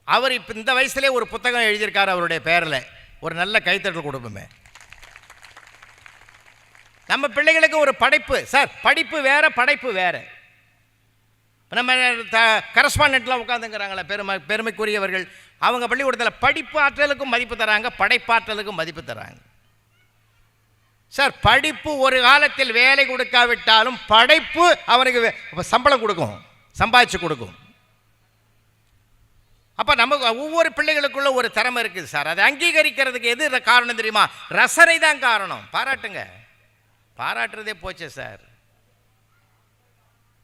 அவர் இப்போ இந்த வயசுலேயே ஒரு புத்தகம் எழுதியிருக்கார் அவருடைய பேரில். ஒரு நல்ல கைத்தட்டல் கொடுப்போமே. நம்ம பிள்ளைகளுக்கு ஒரு படைப்பு சார். படிப்பு வேறு, படைப்பு வேறு. நம்ம கரஸ்பாண்டெண்ட்லாம் உட்காந்துங்கிறாங்களே பெருமைக்குரியவர்கள், அவங்க பள்ளிக்கூடத்தில் படிப்பு ஆற்றலுக்கும் மதிப்பு தராங்க, படைப்பாற்றலுக்கும் மதிப்பு தராங்க சார். படிப்பு ஒரு காலத்தில் வேலை கொடுக்காவிட்டாலும் படைப்பு அவனுக்கு சம்பளம் கொடுக்கும், சம்பாதிச்சு கொடுக்கும். அப்போ நமக்கு ஒவ்வொரு பிள்ளைகளுக்குள்ள ஒரு திறமை இருக்குது சார். அதை அங்கீகரிக்கிறதுக்கு எது காரணம் தெரியுமா? ரசனை தான் காரணம். பாராட்டுங்க. பாராட்டுறதே போச்சு சார்,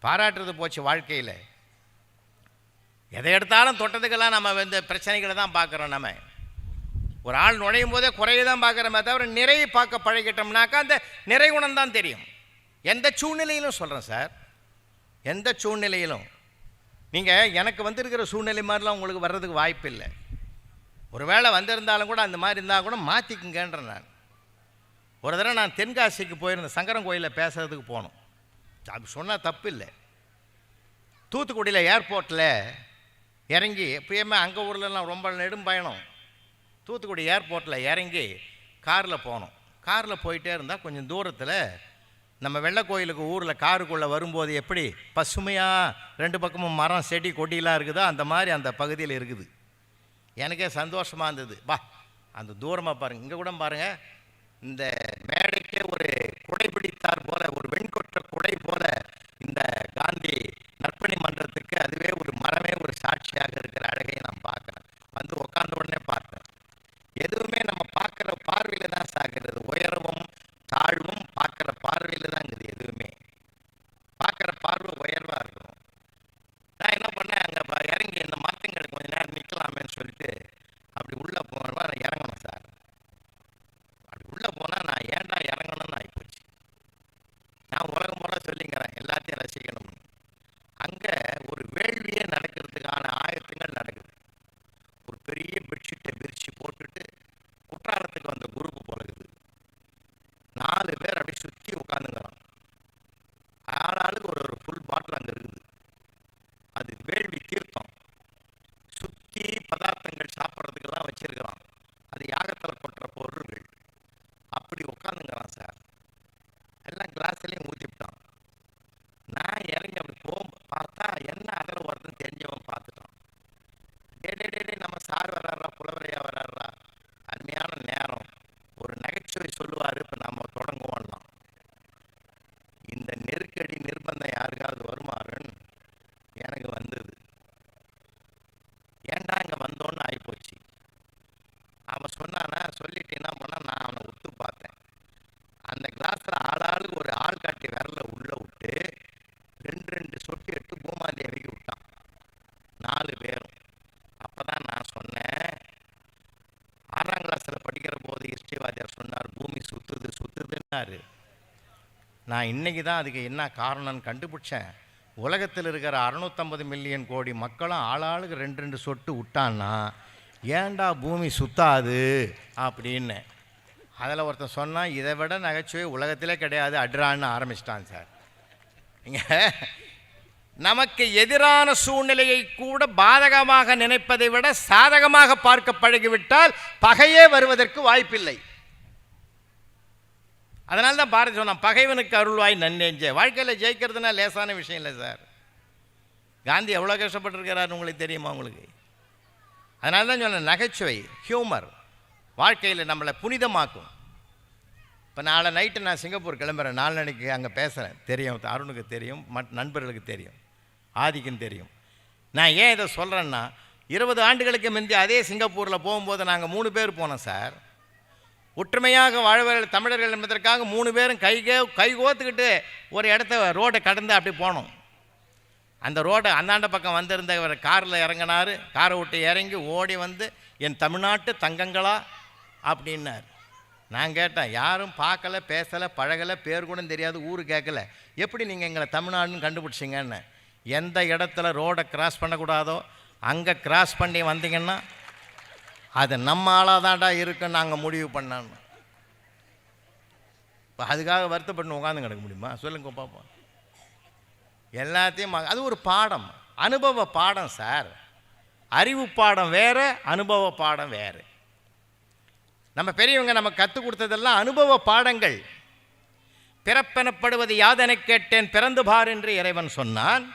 பாராட்டுறது போச்சு வாழ்க்கையில். எதை எடுத்தாலும் தொட்டதுக்கெல்லாம் நம்ம இந்த பிரச்சனைகளை தான் பார்க்குறோம். நம்ம ஒரு ஆள் நுழையும் போதே குறையை தான் பார்க்குறோமே தவிர நிறைய பார்க்க பழகிட்டோம்னாக்கா அந்த நிறை குணம் தான் தெரியும். எந்த சூழ்நிலையிலும் சொல்கிறேன் சார், எந்த சூழ்நிலையிலும். நீங்கள் எனக்கு வந்திருக்கிற சூழ்நிலை மாதிரிலாம் உங்களுக்கு வர்றதுக்கு வாய்ப்பு இல்லை. ஒரு வேளை வந்திருந்தாலும் கூட அந்த மாதிரி இருந்தால் கூட மாற்றிக்குங்கன்றேன் நான். ஒரு தடவை நான் தென்காசிக்கு போயிருந்தேன், சங்கரன் கோயிலில் பேசுறதுக்கு போனோம். அப்படி சொன்னால் தப்பு இல்லை. தூத்துக்குடியில் ஏர்போர்ட்டில் இறங்கி, எப்பயுமே அங்கே ஊர்லலாம் ரொம்ப நெடும் பயணம். தூத்துக்குடி ஏர்போர்ட்டில் இறங்கி காரில் போனோம். காரில் போயிட்டே இருந்தால் கொஞ்சம் தூரத்தில் நம்ம வெள்ளை கோயிலுக்கு ஊரில் காருக்குள்ளே வரும்போது எப்படி பசுமையாக 2 பக்கமும் மரம் செடி கொடியெலாம் இருக்குதோ அந்த மாதிரி அந்த பகுதியில் இருக்குது. எனக்கே சந்தோஷமாக இருந்தது. பா, அந்த தூரமாக பாருங்கள், இங்கே கூட பாருங்கள், இந்த மேடைக்கே ஒரு குடை பிடித்தார் போல, ஒரு வெண்கொற்ற குடை போல இந்த காந்தி நற்பணி மன்றத்துக்கு அதுவே ஒரு மரமே ஒரு சாட்சியாக இருக்கிற அழகை நான் பார்க்குறேன். வந்து உட்கார்ந்த உடனே பார்த்தேன். எதுவுமே நம்ம பார்க்குற பார்வையில் தான் சாகிறது. உயரவும் தாழ்வும் பார்க்குற பார்வையில் தான் இருக்குது. எதுவுமே பார்க்குற பார்வை உயர்வாக இருக்கும். நான் என்ன பண்ணேன், அங்கே இறங்கி இந்த மரத்துங்களுக்கு கொஞ்சம் நேரம் நிற்கலாமேன்னு சொல்லிட்டு அப்படி உள்ளே போன இறங்கணும் சார். அப்படி உள்ளே போனால் நான் ஏன்டா இறங்கணும்னு ஆகிப்போச்சு. நான் உலகம் போல சொல்லிங்கிறேன், எல்லாத்தையும் ரசிக்கணும். அங்கே ஒரு வேள்வியே நடக்கிறதுக்கான ஆயத்தங்கள் நடக்குது. ஒரு பெரிய பெட்ஷீட்டை விரிச்சு போட்டுட்டு குற்றாலத்துக்கு வந்த குரூப்பு போலகுது. 4 பேர் அப்படி சுற்றி உட்காந்துங்கிறோம். ஆளாளுக்கு ஒரு ஃபுல் பாட்டில் அங்கே இருக்குது. அது வேள்வி தீர்த்தம். சுற்றி பதார்த்தங்கள் சாப்பிட்றதுக்கெல்லாம் வச்சிருக்கிறோம். அது யாகத்தில் கொட்டுற பொருள்கள். அப்படி உட்காந்துங்கிறான் சார். எல்லாம் கிளாஸ்லேயும் ஊற்றிவிட்டான். நான் இறங்கி அப்படி பார்த்தா என்ன அதில் வருதுன்னு தெரிஞ்சவன் பார்த்துட்டான். டே நம்ம சார் வர்றாரா, புலவரையா வர்றாரா, அருமையான நேரம், ஒரு நகைச்சுவை சொல்லுவார், இப்போ நம்ம தொடங்குவோம்லாம். இந்த நெருக்கடி நிர்பந்தம் யாருக்காவது வருமாறுன்னு எனக்கு வந்தது. ஏன்டா இங்கே வந்தோன்னு ஆகிப்போச்சு. அவன் சொன்னானா, சொல்லிட்டு என்ன பண்ணால் நான் அவனை உத்து பார்த்தேன். அந்த கிளாஸில் ஆளாளுக்கு ஒரு ஆள்காட்டி விரல உள்ளே விட்டு 2 சொட்டு எடுத்து பூமாதேவிக்கு விட்டான். 4 பேரும். அப்போ தான் நான் சொன்னேன், 6ஆம் கிளாஸில் படிக்கிற போது ஹிஸ்ட்ரி வாத்தியார் சொன்னார், பூமி சுற்றுதுன்னாரு. நான் இன்றைக்கி தான் அதுக்கு என்ன காரணம்னு கண்டுபிடிச்சேன். உலகத்தில் இருக்கிற 650 மில்லியன் கோடி மக்களும் ஆளாளுக்கு 2 சொட்டு விட்டான்னா ஏண்டா பூமி சுத்தாது அப்படின்னு. அதில் ஒருத்தன் சொன்னால் இதை விட நகைச்சுவை உலகத்திலே கிடையாது அட்ரான்னு ஆரம்பிச்சிட்டான் சார். இங்கே நமக்கு எதிரான சூழ்நிலையை கூட பாதகமாக நினைப்பதை விட சாதகமாக பார்க்க பழகிவிட்டால் பகையே வருவதற்கு வாய்ப்பில்லை. அதனால தான் பாரதி சொன்னான், பகைவனுக்கு அருள்வாய் நன்னெஞ்சே. வாழ்க்கையில் ஜெயிக்கிறதுனா லேசான விஷயம் இல்லை சார். காந்தி எவ்வளோ கஷ்டப்பட்டுருக்கிறார் உங்களுக்கு தெரியுமா உங்களுக்கு? அதனால தான் சொன்னேன், நகைச்சுவை ஹியூமர் வாழ்க்கையில் நம்மளை புனிதமாக்கும். இப்போ நாளை நைட்டு நான் சிங்கப்பூர் கிளம்புறேன், நாளன்னைக்கு அங்கே பேசுகிறேன். தெரியும், அருணுக்கு தெரியும், நண்பர்களுக்கு தெரியும், ஆதிக்கும் தெரியும். நான் ஏன் இதை சொல்கிறேன்னா, 20 ஆண்டுகளுக்கு முந்தி அதே சிங்கப்பூரில் போகும்போது நாங்கள் 3 பேர் போனோம் சார். ஒற்றுமையாக வாழ்வர்கள் தமிழர்கள் என்பதற்காக 3 பேரும் கைகோத்துக்கிட்டு ஒரு இடத்த ரோடை கடந்து அப்படி போனோம். அந்த ரோடை அந்தாண்ட பக்கம் வந்திருந்தவர் காரில் இறங்கினார். காரை விட்டு இறங்கி ஓடி வந்து என் தமிழ்நாட்டு தங்கங்களா அப்படின்னார். நான் கேட்டேன், யாரும் பார்க்கல, பேசலை, பழகலை, பேர் கூட தெரியாது, ஊர் கேட்கல, எப்படி நீங்கள் எங்களை தமிழ்நாடுன்னு கண்டுபிடிச்சிங்கன்னு. எந்த இடத்துல ரோடை கிராஸ் பண்ணக்கூடாதோ அங்கே கிராஸ் பண்ணி வந்தீங்கன்னா அது நம்ம ஆளாக தான்டா இருக்குன்னு நாங்கள் முடிவு பண்ணோம். இப்போ அதுக்காக வருத்தப்பட்டு உட்காந்து கிடக்க முடியுமா? சொல்லுங்க பார்ப்போம். எல்லாத்தையும் அது ஒரு பாடம், அனுபவ பாடம் சார். அறிவு பாடம் வேறு, அனுபவ பாடம் வேறு. நம்ம பெரியவங்க நம்ம கற்றுக் கொடுத்ததெல்லாம் அனுபவ பாடங்கள். பிறப்பெனப்படுவது யாதனை கேட்டேன் பிறந்து பார் என்று இறைவன் சொன்னான்.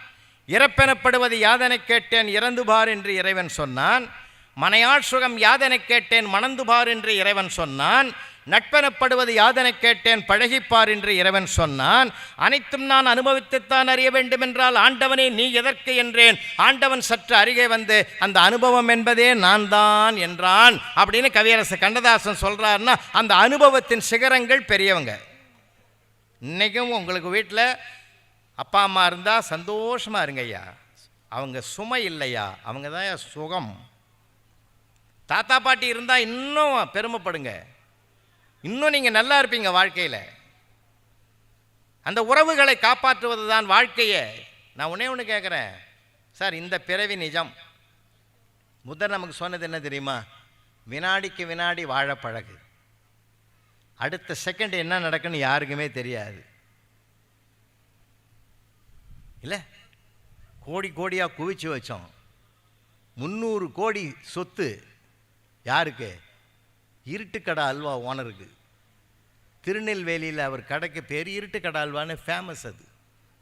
இறப்பெனப்படுவது யாதனை கேட்டேன் இறந்து பார் என்று இறைவன் சொன்னான். மனையாள் சுகம் யாதனை கேட்டேன் மணந்து பார் என்று இறைவன் சொன்னான். நட்பெனப்படுவது யாதனை கேட்டேன் பழகிப்பார் என்று இறைவன் சொன்னான். அனைத்தும் நான் அனுபவித்துத்தான் அறிய வேண்டும் என்றால் ஆண்டவனே நீ எதற்கு என்றேன். ஆண்டவன் சற்று அருகே வந்து அந்த அனுபவம் என்பதே நான் தான் என்றான் அப்படின்னு கவியரசு கண்ணதாசன் சொல்கிறாருன்னா, அந்த அனுபவத்தின் சிகரங்கள் பெரியவங்க. இன்றைக்கும் உங்களுக்கு வீட்டில் அப்பா அம்மா இருந்தால் சந்தோஷமாக இருங்க ஐயா, அவங்க சுமை இல்லையா, அவங்க தான் சுகம். தாத்தா பாட்டி இருந்தால் இன்னும் பெருமைப்படுங்க, இன்னும் நீங்கள் நல்லா இருப்பீங்க வாழ்க்கையில். அந்த உறவுகளை காப்பாற்றுவது தான் வாழ்க்கையே. நான் ஒன்று கேட்குறேன் சார், இந்த பிறவி நிஜம். புத்தர் நமக்கு சொன்னது என்ன தெரியுமா? வினாடிக்கு வினாடி வாழ பழகு. அடுத்த செகண்ட் என்ன நடக்குன்னு யாருக்குமே தெரியாது. இல்லை, கோடி கோடியாக குவிச்சு வச்சோம். 300 கோடி சொத்து யாருக்கு? இருட்டுக்கடை அல்வா ஓனருக்கு. திருநெல்வேலியில் அவர் கடைக்கு பேர் இருட்டுக்கடை அல்வான்னு ஃபேமஸ். அது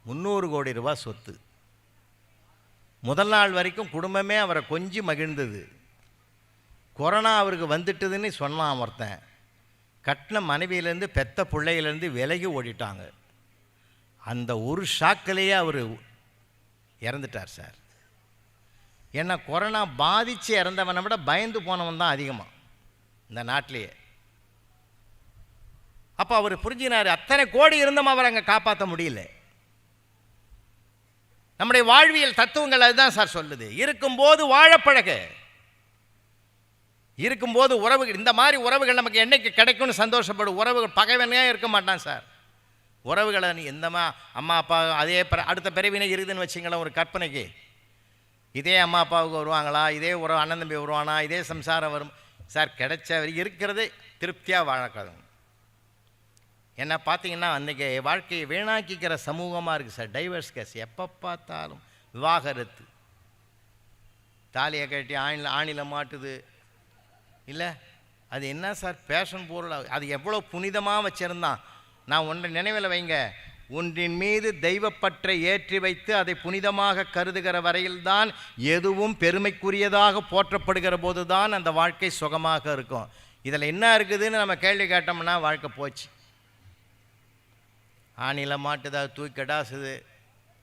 300 கோடி ரூபாய் சொத்து. முதல் நாள் வரைக்கும் குடும்பமே அவரை கொஞ்சி மகிழ்ந்தது. கொரோனா அவருக்கு வந்துட்டுதுன்னு சொன்னான் ஒருத்தன். கட்டின மனைவியிலேருந்து பெத்த பிள்ளையிலேருந்து விலகி ஓடிட்டாங்க. அந்த ஒரு ஷாக்கிலேயே அவர் இறந்துட்டார் சார். ஏன்னா கொரோனா பாதித்து இறந்தவனை விட பயந்து போனவன் தான் அதிகமாக இந்த நாட்டிலேயே. அப்போ அவர் புரிஞ்சினார், அத்தனை கோடி இருந்தும் அவர் அங்கே காப்பாற்ற முடியல. நம்முடைய வாழ்வியல் தத்துவங்கள் அதுதான் சார் சொல்லுது. இருக்கும்போது வாழப்பழகு. இருக்கும்போது உறவுகள், இந்த மாதிரி உறவுகள் நமக்கு என்னைக்கு கிடைக்கும்னு சந்தோஷப்படும். உறவுகள் பகைவனே இருக்க மாட்டான் சார். உறவுகளை எந்தமா அம்மா அப்பா அதே அடுத்த பிறவினை இருக்குதுன்னு வச்சிங்களேன் ஒரு கற்பனைக்கு. இதே அம்மா அப்பாவுக்கு வருவாங்களா, இதே உறவு அண்ணன் தம்பி வருவானா, இதே சம்சாரம் வரும் சார். கிடைச்ச இருக்கிறது திருப்தியாக வாழக்கூடாது. என்ன பார்த்தீங்கன்னா அன்றைக்கி வாழ்க்கையை வீணாக்கிக்கிற சமூகமாக இருக்குது சார். டைவர்ஸ் கேஸ் எப்போ பார்த்தாலும், விவாகரத்து, தாலியை கட்டி ஆணியில் மாட்டுது. இல்லை, அது என்ன சார் பேஷன் பொருள். அது எவ்வளோ புனிதமாக வச்சுருந்தான். நான் ஒன்றை நினைவில் வைங்க, ஒன்றின் மீது தெய்வப்பற்றை ஏற்றி வைத்து அதை புனிதமாக கருதுகிற வரையில்தான் எதுவும் பெருமைக்குரியதாக போற்றப்படுகிற போது தான் அந்த வாழ்க்கை சுகமாக இருக்கும். இதில் என்ன இருக்குதுன்னு நம்ம கேள்வி கேட்டோம்னா வாழ்க்கை போச்சு. ஆணியில் மாட்டுதா, தூக்கி கடாசுது,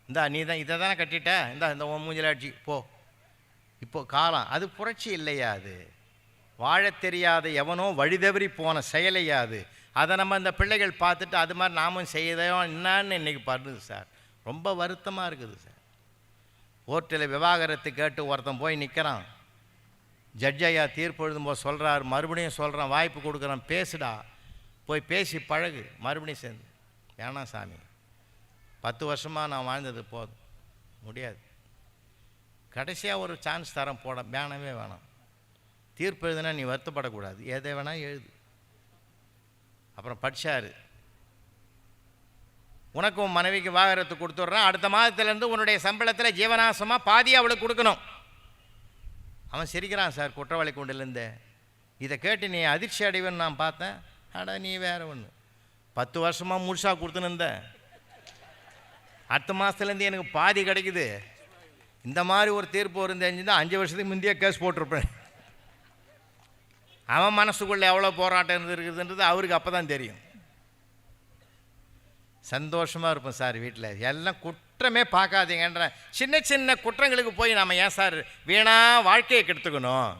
இந்தா நீ தான் இதை தானே கட்டிட்ட, இந்த மூஞ்சில் அடிச்சு போ. இப்போது காலம் அது புரட்சி இல்லையா? அது வாழத் தெரியாத எவனோ வழிதவறி போன செயலையா அது? அதை நம்ம இந்த பிள்ளைகள் பார்த்துட்டு அது மாதிரி நாமும் செய்யதோ என்னான்னு இன்றைக்கி பண்ணுது சார். ரொம்ப வருத்தமாக இருக்குது சார். கோர்ட்டில் விவாகரத்து கேட்டு ஒருத்தன் போய் நிற்கிறான். ஜட்ஜ் ஐயா தீர்ப்பு எழுதும்போது சொல்கிறார், மறுபடியும் சொல்கிறான், வாய்ப்பு கொடுக்குறான், பேசுடா, போய் பேசி பழகு. மறுபடியும் சேர்ந்து வேணாம் சாமி, 10 வருஷமாக நான் வாழ்ந்தது போதும், முடியாது. கடைசியாக ஒரு சான்ஸ் தரம் போட வேணவே வேணாம். தீர்ப்பு எழுதுனா நீ வருத்தப்படக்கூடாது, எதை வேணால் எழுது. அப்புறம் படித்தார், உனக்கு உன் மனைவிக்கு வாகரத்து கொடுத்துட்றான், அடுத்த மாதத்துலேருந்து உன்னுடைய சம்பளத்தில் ஜீவனாசமாக பாதியாக அவளுக்கு கொடுக்கணும். அவன் சிரிக்கிறான், சார் குற்றவாளி கூண்டிலேருந்து. இதை கேட்டு நீ அதிர்ச்சி அடைவேன்னு நான் பார்த்தேன். அடா நீ வேற ஒன்று, 10 வருஷமாக முழுசாக கொடுத்துன்னு இருந்தேன், அடுத்த மாதத்துலேருந்து எனக்கு பாதி கிடைக்குது. இந்த மாதிரி ஒரு தீர்ப்பு வரும் தெரிஞ்சுதான் 5 வருஷத்துக்கு முந்தையே கேஸ் போட்டிருப்பேன். அவன் மனசுக்குள்ளே எவ்வளோ போராட்டம் இருந்துருக்குதுன்றது அவருக்கு அப்போ தான் தெரியும். சந்தோஷமாக இருப்போம் சார் வீட்டில். எல்லாம் குற்றமே பார்க்காதீங்கன்ற சின்ன சின்ன குற்றங்களுக்கு போய் நம்ம ஏன் சார் வீணாக வாழ்க்கையை கெடுத்துக்கணும்?